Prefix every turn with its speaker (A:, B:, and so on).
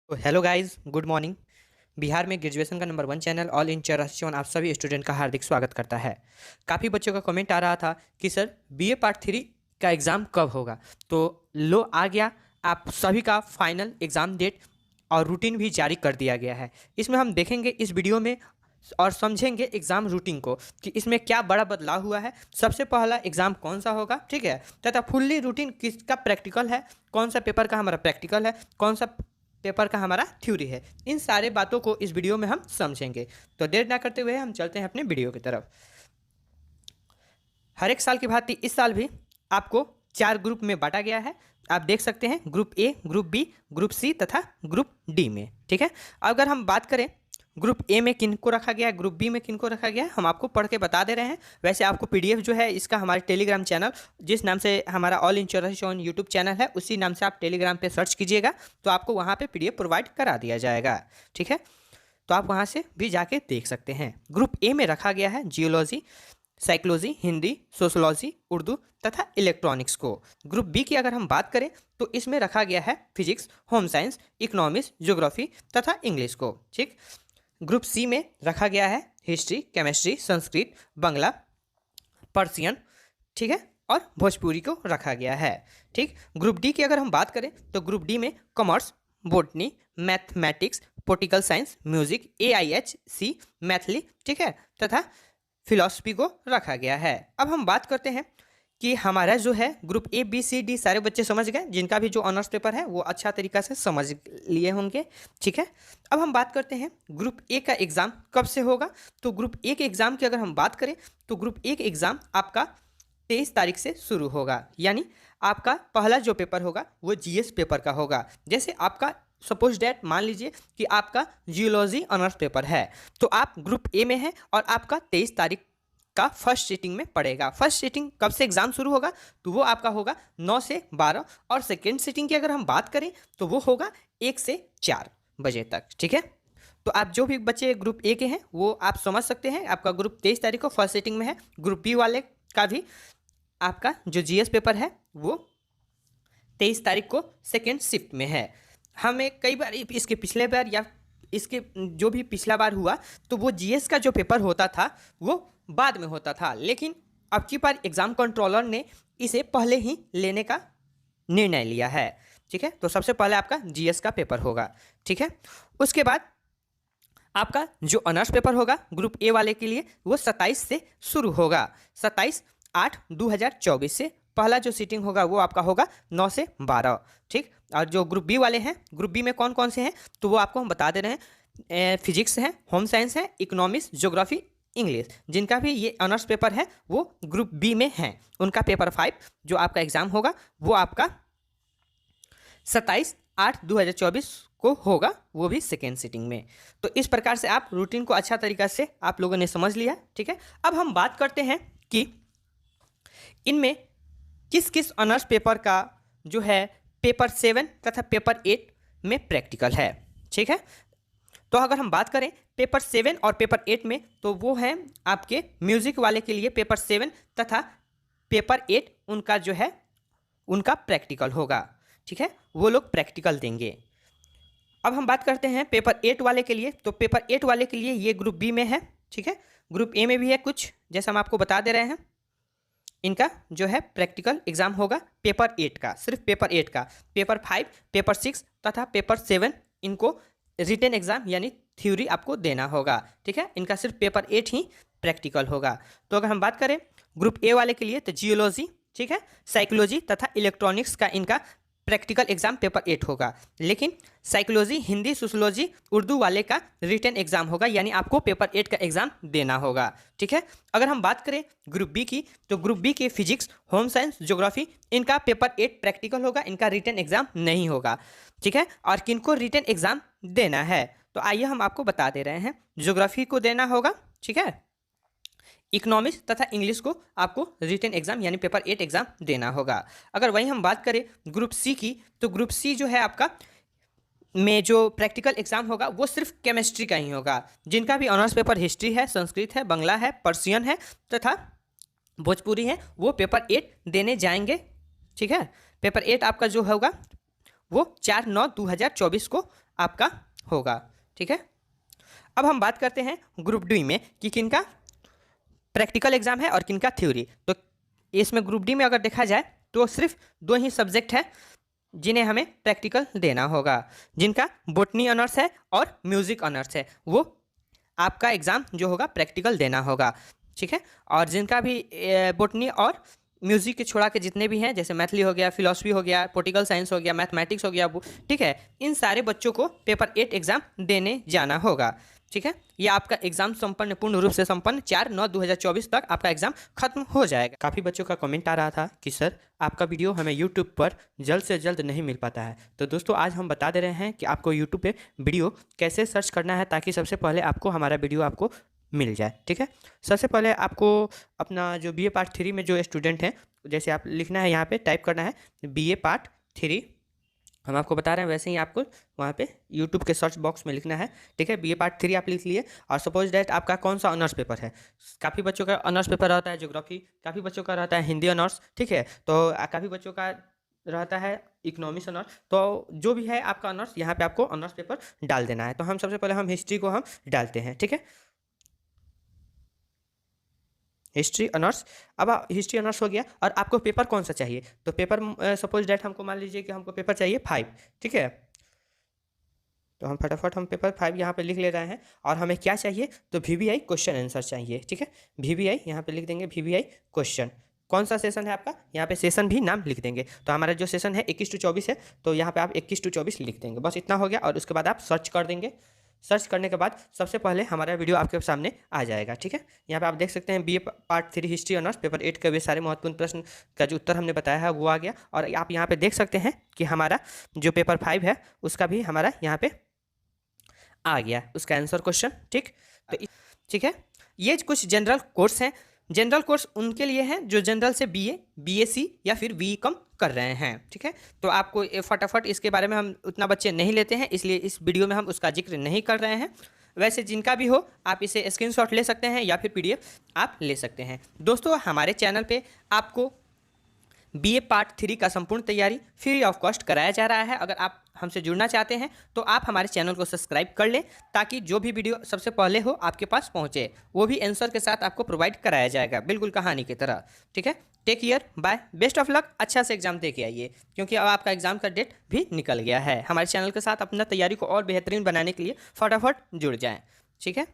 A: तो hello guys, good morning. Bihar में graduation का नंबर 1 चैनल ऑल इन चौरासी आप सभी स्टूडेंट का हार्दिक स्वागत करता है। काफ़ी बच्चों का कमेंट आ रहा था कि सर बीए पार्ट 3 का एग्ज़ाम कब होगा। तो लो आ गया आप सभी का फाइनल एग्ज़ाम डेट और रूटीन भी जारी कर दिया गया है। इसमें हम देखेंगे इस वीडियो में और समझेंगे एग्ज़ाम रूटीन को कि इसमें क्या बड़ा बदलाव हुआ है, सबसे पहला एग्ज़ाम कौन सा होगा, ठीक है, तथा फुल्ली रूटीन किसका प्रैक्टिकल है, कौन सा पेपर का हमारा प्रैक्टिकल है, कौन सा पेपर का हमारा थ्योरी है। इन सारे बातों को इस वीडियो में हम समझेंगे। तो देर ना करते हुए हम चलते हैं अपने वीडियो की तरफ। हर एक साल की भांति इस साल भी आपको 4 ग्रुप में बांटा गया है। आप देख सकते हैं group A, group B, group C तथा ग्रुप डी में, ठीक है। अगर हम बात करें ग्रुप ए में किन को रखा गया है, ग्रुप बी में किन को रखा गया है, हम आपको पढ़ के बता दे रहे हैं। वैसे आपको पीडीएफ जो है इसका हमारे टेलीग्राम चैनल, जिस नाम से हमारा ऑल इन चौरासी यूट्यूब चैनल है, उसी नाम से आप टेलीग्राम पे सर्च कीजिएगा तो आपको वहाँ पे पीडीएफ प्रोवाइड करा दिया जाएगा, ठीक है। तो आप वहाँ से भी जाके देख सकते हैं। ग्रुप ए में रखा गया है geology, psychology, Hindi, sociology, Urdu तथा इलेक्ट्रॉनिक्स को। ग्रुप बी की अगर हम बात करें तो इसमें रखा गया है physics, home science, economics, geography तथा इंग्लिश को, ठीक। ग्रुप सी में रखा गया है history, chemistry, Sanskrit, Bangla, Persian, ठीक है, और भोजपुरी को रखा गया है, ठीक। ग्रुप डी की अगर हम बात करें तो ग्रुप डी में commerce, botany, mathematics, political science, music, AIHC, Maithili, ठीक है, तथा फिलॉसफी को रखा गया है। अब हम बात करते हैं कि हमारा जो है ग्रुप ABCD सारे बच्चे समझ गए, जिनका भी जो ऑनर्स पेपर है वो अच्छा तरीका से समझ लिए होंगे, ठीक है। अब हम बात करते हैं ग्रुप ए का एग्ज़ाम कब से होगा। तो ग्रुप ए के एग्ज़ाम की अगर हम बात करें तो ग्रुप ए का एग्ज़ाम आपका 23 तारीख से शुरू होगा। यानी आपका पहला जो पेपर होगा वो GS पेपर का होगा। जैसे आपका सपोज डैट मान लीजिए कि आपका जियोलॉजी ऑनर्स पेपर है, तो आप ग्रुप ए में हैं और आपका 23 तारीख का फर्स्ट सीटिंग में पड़ेगा। फर्स्ट सीटिंग कब से एग्जाम शुरू होगा तो वो आपका होगा 9 से 12, और सेकेंड सीटिंग की अगर हम बात करें तो वो होगा 1 से 4 बजे तक, ठीक है। तो आप जो भी बच्चे ग्रुप ए के हैं वो आप समझ सकते हैं, आपका ग्रुप 23 तारीख को फर्स्ट सीटिंग में है। ग्रुप बी वाले का भी आपका जो GS पेपर है वो 23 तारीख को सेकेंड शिफ्ट में है। हमें कई बार इसके पिछले बार या इसके जो भी पिछला बार हुआ तो वो GS का जो पेपर होता था वो बाद में होता था, लेकिन अब की बार एग्ज़ाम कंट्रोलर ने इसे पहले ही लेने का निर्णय लिया है, ठीक है। तो सबसे पहले आपका GS का पेपर होगा, ठीक है। उसके बाद आपका जो ऑनर्स पेपर होगा ग्रुप ए वाले के लिए वो 27 से शुरू होगा। 27/8/2024 से पहला जो सीटिंग होगा वो आपका होगा 9 से 12, ठीक। और जो ग्रुप बी वाले हैं, ग्रुप बी में कौन कौन से हैं तो वो आपको हम बता दे रहे हैं। फिजिक्स है, होम साइंस है, इकोनॉमिक्स, ज्योग्राफी, इंग्लिश, जिनका भी ये ऑनर्स पेपर है वो ग्रुप बी में है। उनका पेपर 5 जो आपका एग्ज़ाम होगा वो आपका 27/8/2024 को होगा, वो भी सेकेंड सीटिंग में। तो इस प्रकार से आप रूटीन को अच्छा तरीका से आप लोगों ने समझ लिया, ठीक है। अब हम बात करते हैं कि इनमें किस किस ऑनर्स पेपर का जो है पेपर 7 तथा पेपर 8 में प्रैक्टिकल है, ठीक है। तो अगर हम बात करें पेपर 7 और पेपर 8 में तो वो हैं आपके म्यूजिक वाले के लिए पेपर 7 तथा पेपर 8 उनका जो है उनका प्रैक्टिकल होगा, ठीक है, वो लोग प्रैक्टिकल देंगे। अब हम बात करते हैं पेपर 8 वाले के लिए। तो पेपर 8 वाले के लिए ये ग्रुप बी में है, ठीक है। ग्रुप ए में भी है कुछ, जैसा हम आपको बता दे रहे हैं। इनका जो है प्रैक्टिकल एग्जाम होगा पेपर 8 का, सिर्फ पेपर 8 का। पेपर 5, पेपर 6 तथा पेपर 7 इनको रिटन एग्जाम यानी थ्योरी आपको देना होगा, ठीक है। इनका सिर्फ पेपर 8 ही प्रैक्टिकल होगा। तो अगर हम बात करें ग्रुप ए वाले के लिए तो जियोलॉजी, ठीक है, साइकोलॉजी तथा इलेक्ट्रॉनिक्स का इनका प्रैक्टिकल एग्जाम पेपर 8 होगा। लेकिन साइकोलॉजी, हिंदी, सोशोलॉजी, उर्दू वाले का रिटन एग्जाम होगा, यानी आपको पेपर 8 का एग्जाम देना होगा, ठीक है। अगर हम बात करें ग्रुप बी की तो ग्रुप बी के फिजिक्स, होम साइंस, ज्योग्राफी इनका पेपर 8 प्रैक्टिकल होगा, इनका रिटन एग्जाम नहीं होगा, ठीक है। और किनको रिटन एग्जाम देना है तो आइए हम आपको बता दे रहे हैं। ज्योग्राफी को देना होगा, ठीक है। इकोनॉमिक्स तथा इंग्लिश को आपको रिटन एग्जाम यानी पेपर 8 एग्जाम देना होगा। अगर वहीं हम बात करें ग्रुप सी की तो ग्रुप सी जो है आपका में जो प्रैक्टिकल एग्जाम होगा वो सिर्फ केमिस्ट्री का ही होगा। जिनका भी ऑनर्स पेपर हिस्ट्री है, संस्कृत है, बांग्ला है, पर्सियन है तथा भोजपुरी है वो पेपर 8 देने जाएंगे, ठीक है। पेपर 8 आपका जो होगा वो 4/9/2024 को आपका होगा। ठीक है, अब हम बात करते हैं ग्रुप डी में कि किनका प्रैक्टिकल एग्जाम है और किनका थ्योरी। तो इसमें ग्रुप डी में अगर देखा जाए तो सिर्फ 2 ही सब्जेक्ट है जिन्हें हमें प्रैक्टिकल देना होगा, जिनका बॉटनी ऑनर्स है और म्यूजिक ऑनर्स है, वो आपका एग्ज़ाम जो होगा प्रैक्टिकल देना होगा। ठीक है, और जिनका भी बॉटनी और म्यूजिक के छोड़ा के जितने भी हैं, जैसे मैथली हो गया, फिलॉसफी हो गया, पॉलिटिकल साइंस हो गया, मैथमेटिक्स हो गया, ठीक है, इन सारे बच्चों को पेपर 8 एग्ज़ाम देने जाना होगा। ठीक है, ये आपका एग्जाम संपन्न, पूर्ण रूप से संपन्न 4/9/2024 तक आपका एग्जाम खत्म हो जाएगा। काफ़ी बच्चों का कमेंट आ रहा था कि सर आपका वीडियो हमें यूट्यूब पर जल्द से जल्द नहीं मिल पाता है। तो दोस्तों आज हम बता दे रहे हैं कि आपको यूट्यूब पे वीडियो कैसे सर्च करना है ताकि सबसे पहले आपको हमारा वीडियो आपको मिल जाए। ठीक है, सबसे पहले आपको अपना जो BA पार्ट 3 में जो स्टूडेंट हैं, जैसे आप लिखना है यहाँ पे, टाइप करना है BA पार्ट 3, हम आपको बता रहे हैं वैसे ही आपको वहाँ पे यूट्यूब के सर्च बॉक्स में लिखना है। ठीक है, BA पार्ट 3 आप लिख लिए। और सपोज डैट आपका कौन सा ऑनर्स पेपर है, काफ़ी बच्चों का ऑनर्स पेपर रहता है ज्योग्राफी, काफ़ी बच्चों का रहता है हिंदी ऑनर्स। ठीक है, तो काफ़ी बच्चों का रहता है इकोनॉमिक्स ऑनर्स। तो जो भी है आपका ऑनर्स, यहाँ पे आपको ऑनर्स पेपर डाल देना है। तो हम सबसे पहले हम हिस्ट्री को हम डालते हैं। ठीक है, हिस्ट्री ऑनर्स। अब हिस्ट्री ऑनर्स हो गया और आपको पेपर कौन सा चाहिए, तो पेपर सपोज डैट हमको मान लीजिए कि हमको पेपर चाहिए 5। ठीक है, तो हम फटाफट हम पेपर 5 यहाँ पे लिख ले रहे हैं। और हमें क्या चाहिए, तो VBI क्वेश्चन आंसर चाहिए। ठीक है, VBI यहाँ पे लिख देंगे, VBI क्वेश्चन। कौन सा सेशन है आपका, यहाँ पे सेशन भी नाम लिख देंगे। तो हमारा जो सेशन है 21-24 है, तो यहाँ पे आप 21-24 लिख देंगे, बस इतना हो गया। और उसके बाद आप सर्च कर देंगे। सर्च करने के बाद सबसे पहले हमारा वीडियो आपके सामने आ जाएगा। ठीक है, यहाँ पे आप देख सकते हैं BA part 3 history honours paper 8 के वे सारे महत्वपूर्ण प्रश्न का जो उत्तर हमने बताया है वो आ गया। और आप यहाँ पे देख सकते हैं कि हमारा जो पेपर 5 है उसका भी हमारा यहाँ पे आ गया, उसका आंसर क्वेश्चन। ठीक, तो ठीक है, ये कुछ जनरल कोर्स हैं। जनरल कोर्स उनके लिए हैं जो जनरल से BA, BSc या फिर BCom कर रहे हैं। ठीक है, तो आपको फटाफट इसके बारे में हम उतना बच्चे नहीं लेते हैं, इसलिए इस वीडियो में हम उसका जिक्र नहीं कर रहे हैं। वैसे जिनका भी हो आप इसे स्क्रीनशॉट ले सकते हैं या फिर PDF आप ले सकते हैं। दोस्तों हमारे चैनल पे आपको BA पार्ट 3 का संपूर्ण तैयारी फ्री ऑफ कॉस्ट कराया जा रहा है। अगर आप हमसे जुड़ना चाहते हैं तो आप हमारे चैनल को सब्सक्राइब कर लें ताकि जो भी वीडियो सबसे पहले हो आपके पास पहुंचे, वो भी आंसर के साथ आपको प्रोवाइड कराया जाएगा, बिल्कुल कहानी की तरह। ठीक है, take care, bye, best of luck, अच्छा से एग्जाम दे के आइए, क्योंकि अब आपका एग्जाम का डेट भी निकल गया है। हमारे चैनल के साथ अपना तैयारी को और बेहतरीन बनाने के लिए फटाफट जुड़ जाएँ। ठीक है।